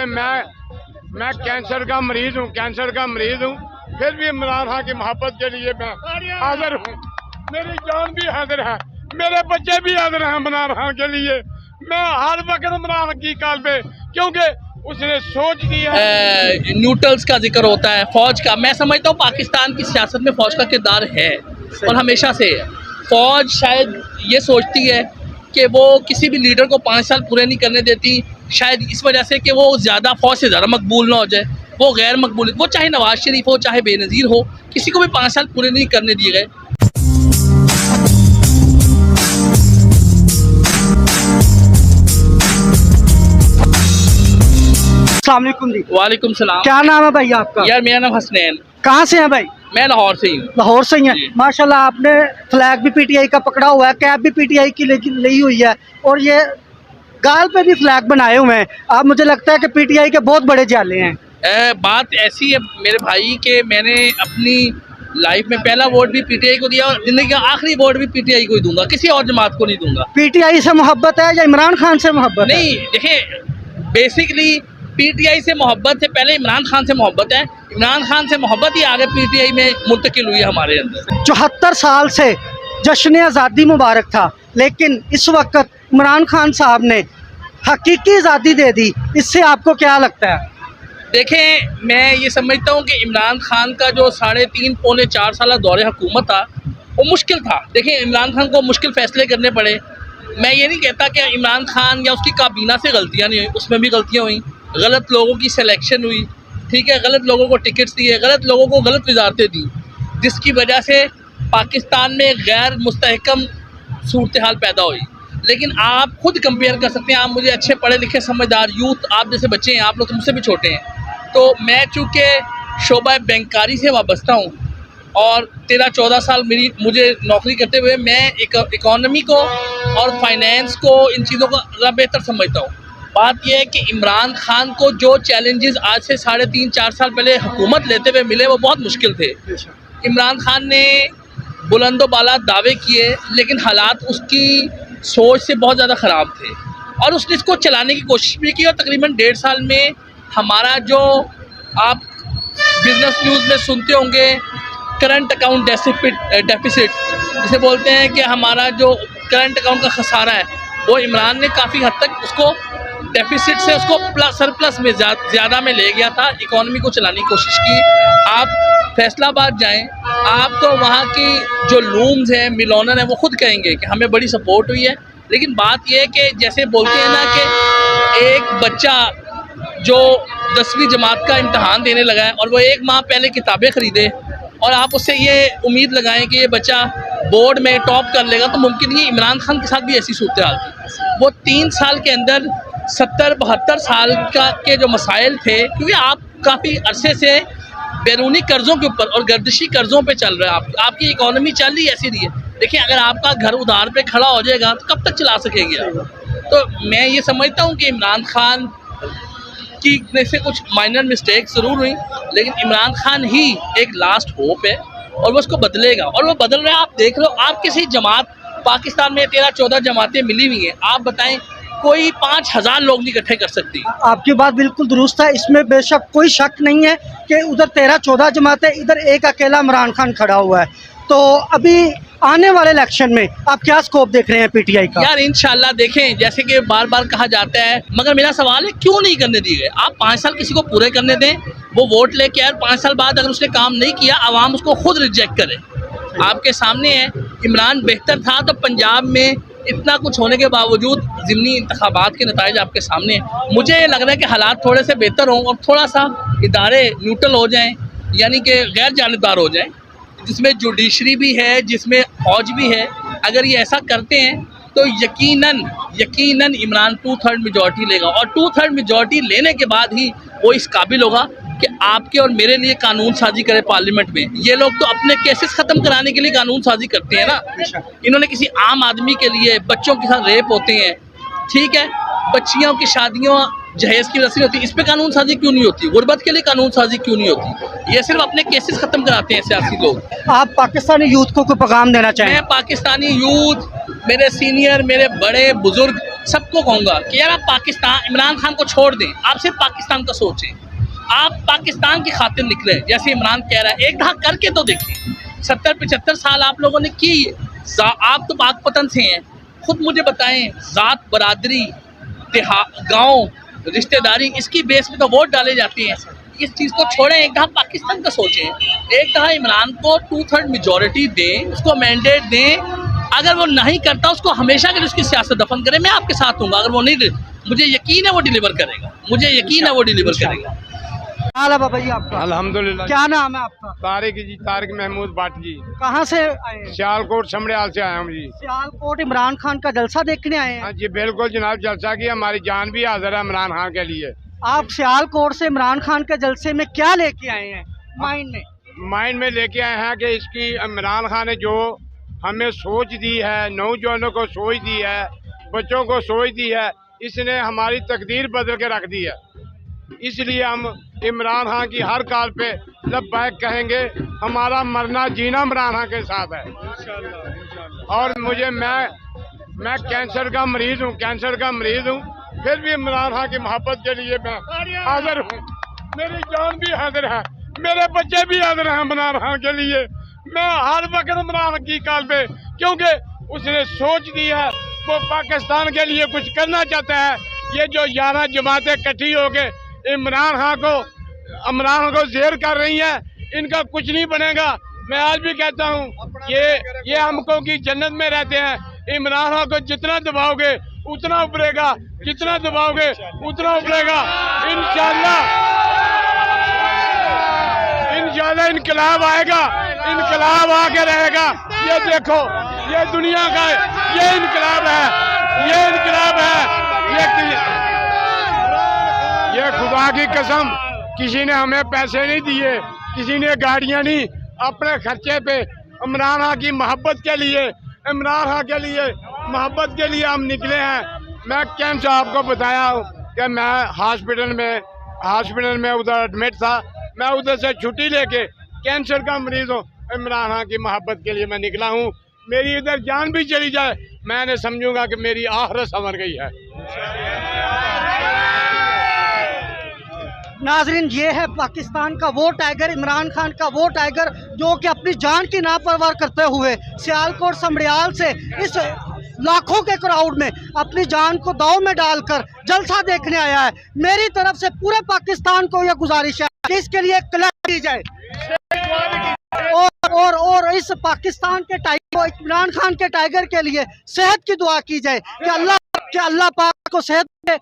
लीजिए मैं कैंसर का मरीज हूँ, फिर भी इमरान खान की मोहब्बत के लिए मैं हाजिर हूँ। मेरी जान भी हाजिर है, मेरे बच्चे भी हाजिर हैं इमरान खान के लिए। मैं हर वक्त इमरान की काल पे, क्योंकि उसने सोच दिया। न्यूट्रल्स का जिक्र होता है, फौज का। मैं समझता हूँ पाकिस्तान की सियासत में फौज का किरदार है और हमेशा से है। फौज शायद ये सोचती है कि वो किसी भी लीडर को 5 साल पूरे नहीं करने देती, शायद इस वजह से कि वो ज़्यादा फौज से ज़्यादा मकबूल ना हो जाए, वो गैर मकबूल, वो चाहे नवाज शरीफ हो चाहे बेनज़ीर हो, किसी को भी 5 साल पूरे नहीं करने दिए गए। अस्सलाम वालेकुम जी। वालेकुम सलाम। क्या नाम है भाई आपका? यार मेरा नाम हसनैन। कहाँ से हैं भाई? मैं लाहौर से ही हूँ। लाहौर से ही हैं। माशाल्लाह, आपने फ्लैग भी पीटीआई का पकड़ा हुआ है, कैप भी पीटीआई की ली हुई है और ये गाल पे भी फ्लैग बनाए हुए हैं। आप, मुझे लगता है कि पीटीआई के बहुत बड़े जाले हैं। बात ऐसी है मेरे भाई के मैंने अपनी लाइफ में पहला वोट भी पीटीआई को दिया और जिंदगी का आखिरी वोट भी पीटीआई को ही दूंगा, किसी और जमात को नहीं दूंगा। पीटीआई से मोहब्बत है या इमरान खान से मोहब्बत? नहीं, देखिए बेसिकली पीटीआई से मोहब्बत है, पहले इमरान खान से मोहब्बत है। इमरान खान से मोहब्बत ही आगे पीटीआई में मुंतकिल हुई है हमारे अंदर। 74 साल से जश्न आज़ादी मुबारक था, लेकिन इस वक्त इमरान खान साहब ने हकीकी आज़ादी दे दी। इससे आपको क्या लगता है? देखें, मैं ये समझता हूँ कि इमरान खान का जो 3.5 पौने 4 साल दौरे हुकूमत था वो मुश्किल था। देखें, इमरान खान को मुश्किल फ़ैसले करने पड़े। मैं ये नहीं कहता कि इमरान खान या उसकी काबीना से गलतियाँ नहीं हुई, उसमें भी गलतियाँ हुई। गलत लोगों की सिलेक्शन हुई, ठीक है, गलत लोगों को टिकट्स दिए, गलत लोगों को गलत वजारतें दी, जिसकी वजह से पाकिस्तान में गैर मुस्तहकम सूरत हाल पैदा हुई। लेकिन आप खुद कंपेयर कर सकते हैं, आप मुझे अच्छे पढ़े लिखे समझदार यूथ, आप जैसे बच्चे हैं, आप लोग तो मुझसे भी छोटे हैं, तो मैं चूँकि शोबा बैंकारी से वाबस्ता हूँ और 13-14 साल मुझे नौकरी करते हुए मैं इकॉनमी को और फाइनेंस को, इन चीज़ों को ज़्यादा बेहतर समझता हूँ। बात यह है कि इमरान खान को जो चैलेंजेस आज से 3.5-4 साल पहले हुकूमत लेते हुए मिले वो बहुत मुश्किल थे। इमरान खान ने बुलंदो बाला दावे किए, लेकिन हालात उसकी सोच से बहुत ज़्यादा ख़राब थे और उसने इसको चलाने की कोशिश भी की और तकरीबन 1.5 साल में हमारा, जो आप बिजनेस न्यूज़ में सुनते होंगे, करंट अकाउंट डेफिसिट जिसे बोलते हैं कि हमारा जो करंट अकाउंट का खसारा है, वो इमरान ने काफ़ी हद तक उसको डेफिसिट से उसको सरप्लस में ज़्यादा में ले गया था। इकॉनमी को चलाने की कोशिश की। आप फैसलाबाद जाएं, आपको वहाँ की जो लूम्स हैं, मिलोनर हैं, वो खुद कहेंगे कि हमें बड़ी सपोर्ट हुई है। लेकिन बात यह है कि जैसे बोलते हैं ना कि एक बच्चा जो 10वीं जमात का इम्तहान देने लगा है और वो 1 माह पहले किताबें ख़रीदे और आप उससे ये उम्मीद लगाएं कि ये बच्चा बोर्ड में टॉप कर लेगा, तो मुमकिन नहीं। इमरान खान के साथ भी ऐसी सूरत हाल थी। वो 3 साल के अंदर 70-72 साल के जो मसाइल थे, क्योंकि आप काफ़ी अरसे से बैरूनी कर्ज़ों के ऊपर और गर्दिशी कर्ज़ों पे चल रहे हैं, आपकी इकॉनमी चल रही ऐसी रही है। देखिए, अगर आपका घर उधार पे खड़ा हो जाएगा तो कब तक चला सकेंगे आप? तो मैं ये समझता हूँ कि इमरान खान की से कुछ माइनर मिस्टेक ज़रूर हुई, लेकिन इमरान खान ही एक लास्ट होप है और वो उसको बदलेगा और वो बदल रहा है। आप देख लो, आप किसी जमात, पाकिस्तान में 13-14 जमातें मिली हुई हैं, आप बताएं कोई 5000 लोग नहीं इकट्ठे कर सकती। आपकी बात बिल्कुल दुरुस्त है, इसमें बेशक कोई शक नहीं है कि उधर 13-14 जमातें, इधर एक अकेला इमरान खान खड़ा हुआ है। तो अभी आने वाले इलेक्शन में आप क्या स्कोप देख रहे हैं पीटीआई का? यार इंशाल्लाह देखें, जैसे कि बार बार कहा जाता है, मगर मेरा सवाल है क्यों नहीं करने दिए गए? आप 5 साल किसी को पूरे करने दें, वो वोट लेके यार 5 साल बाद अगर उसने काम नहीं किया, आवाम उसको खुद रिजेक्ट करे। आपके सामने है, इमरान बेहतर था तो पंजाब में इतना कुछ होने के बावजूद ज़िमनी इंतखाबात के नताइज आपके सामने हैं। मुझे ये लग रहा है कि हालात थोड़े से बेहतर हों और थोड़ा सा इदारे न्यूट्रल हो जाएं, यानी कि गैर जानिबदार हो जाएं, जिसमें जुडिशरी भी है, जिसमें फौज भी है। अगर ये ऐसा करते हैं तो यकीनन इमरान 2/3 मेजॉरिटी लेगा और 2/3 मेजॉरिटी लेने के बाद ही वो इस काबिल होगा कि आपके और मेरे लिए कानून साजी करे पार्लियामेंट में। ये लोग तो अपने केसेस ख़त्म कराने के लिए कानून साजी करते हैं ना। इन्होंने किसी आम आदमी के लिए, बच्चों के साथ रेप होते हैं, ठीक है, बच्चियों की शादियों जहेज की रस्म होती है, इस पे कानून साजी क्यों नहीं होती? गुर्बत के लिए कानून साजी क्यों नहीं होती? ये सिर्फ अपने केसेस ख़त्म कराते हैं सियासी लोग। आप पाकिस्तानी यूथ को पैगाम देना चाहें? मैं पाकिस्तानी यूथ, मेरे सीनियर, मेरे बड़े बुजुर्ग सबको कहूँगा कि यार आप पाकिस्तान, इमरान खान को छोड़ दें, आप सिर्फ पाकिस्तान का सोचें। आप पाकिस्तान की खातिर निकले, जैसे इमरान कह रहा है, एक दहा करके तो देखिए। 70-75 साल आप लोगों ने की, आप तो पाकपतन से हैं, खुद मुझे बताएं, ज़ात, बरादरी, गांव, रिश्तेदारी, इसकी बेस पे तो वोट डाले जाते हैं। इस चीज़ को छोड़ें, एक दफ़ा पाकिस्तान का सोचें, एक दफ़ा इमरान को 2/3 मेजॉरिटी दें, उसको मैंडेट दें। अगर वो नहीं करता, उसको हमेशा के लिए उसकी सियासत दफन करें, मैं आपके साथ हूँ। अगर वो नहीं, मुझे यकीन है वो डिलीवर करेगा, मुझे यकीन है वो डिलीवर करेगा। हाल है बाबा जी आपका? अल्हम्दुलिल्लाह। क्या नाम है आपका? तारिक जी, तारिक महमूद भट्ट जी। कहाँ से आए हैं? सियालकोट समड़ियाल से आया हूँ जी। सियालकोट इमरान खान का जलसा देखने आए हैं? हाँ जी बिल्कुल जनाब, जलसा की हमारी जान भी हाजिर है इमरान खान के लिए। आप सियालकोट से इमरान खान के जलसे में क्या लेके आए हैं माइंड में? माइंड में लेके आए हैं कि इसकी इमरान खान ने जो हमें सोच दी है, नौजवानों को सोच दी है, बच्चों को सोच दी है, इसने हमारी तकदीर बदल के रख दी है। इसलिए हम इमरान खान की हर कॉल पे लब्बैक कहेंगे। हमारा मरना जीना इमरान खान के साथ है। और मैं कैंसर का मरीज हूँ, कैंसर का मरीज हूँ, फिर भी इमरान खान की मोहब्बत के लिए मैं हाजिर हूँ। मेरी जान भी हाजिर है, मेरे बच्चे भी हाजिर हैं इमरान खान के लिए। मैं हर वक्त इमरान की कॉल पे, क्योंकि उसने सोच दी है, वो पाकिस्तान के लिए कुछ करना चाहता है। ये जो 11 जमातें इकट्ठी हो के इमरान खान को जेर कर रही हैं, इनका कुछ नहीं बनेगा। मैं आज भी कहता हूँ, ये हमको की जन्नत में रहते हैं। इमरान खान को जितना दबाओगे उतना उभरेगा, जितना दबाओगे उतना उभरेगा। इंशाल्लाह इनकलाब आएगा, इनकलाब आके रहेगा। ये देखो, ये दुनिया का ये इनकलाब है, ये इनकलाब है। ये खुदा की कसम, किसी ने हमें पैसे नहीं दिए, किसी ने गाड़ियां नहीं, अपने खर्चे पे इमरान खान की मोहब्बत के लिए, इमरान खान के लिए मोहब्बत के लिए हम निकले हैं। मैं कैंसर आपको बताया हूँ कि मैं हॉस्पिटल में उधर एडमिट था। मैं उधर से छुट्टी लेके कैंसर का मरीज हूँ, इमरान खान की मोहब्बत के लिए मैं निकला हूँ। मेरी इधर जान भी चली जाए, मैंने समझूंगा कि मेरी आखिरत संवर गई है। नाजरीन, ये है पाकिस्तान का वो टाइगर, इमरान खान का वो टाइगर, जो कि अपनी जान की नापरवाह करते हुए सियालकोट समड़ियाल से इस लाखों के क्राउड में अपनी जान को दांव में डालकर जलसा देखने आया है। मेरी तरफ से पूरे पाकिस्तान को यह गुजारिश है कि इसके लिए क्लैप की जाए और इस पाकिस्तान के टाइगर, इमरान खान के टाइगर के लिए सेहत की दुआ की जाए कि अल्लाह पाक को सेहत दे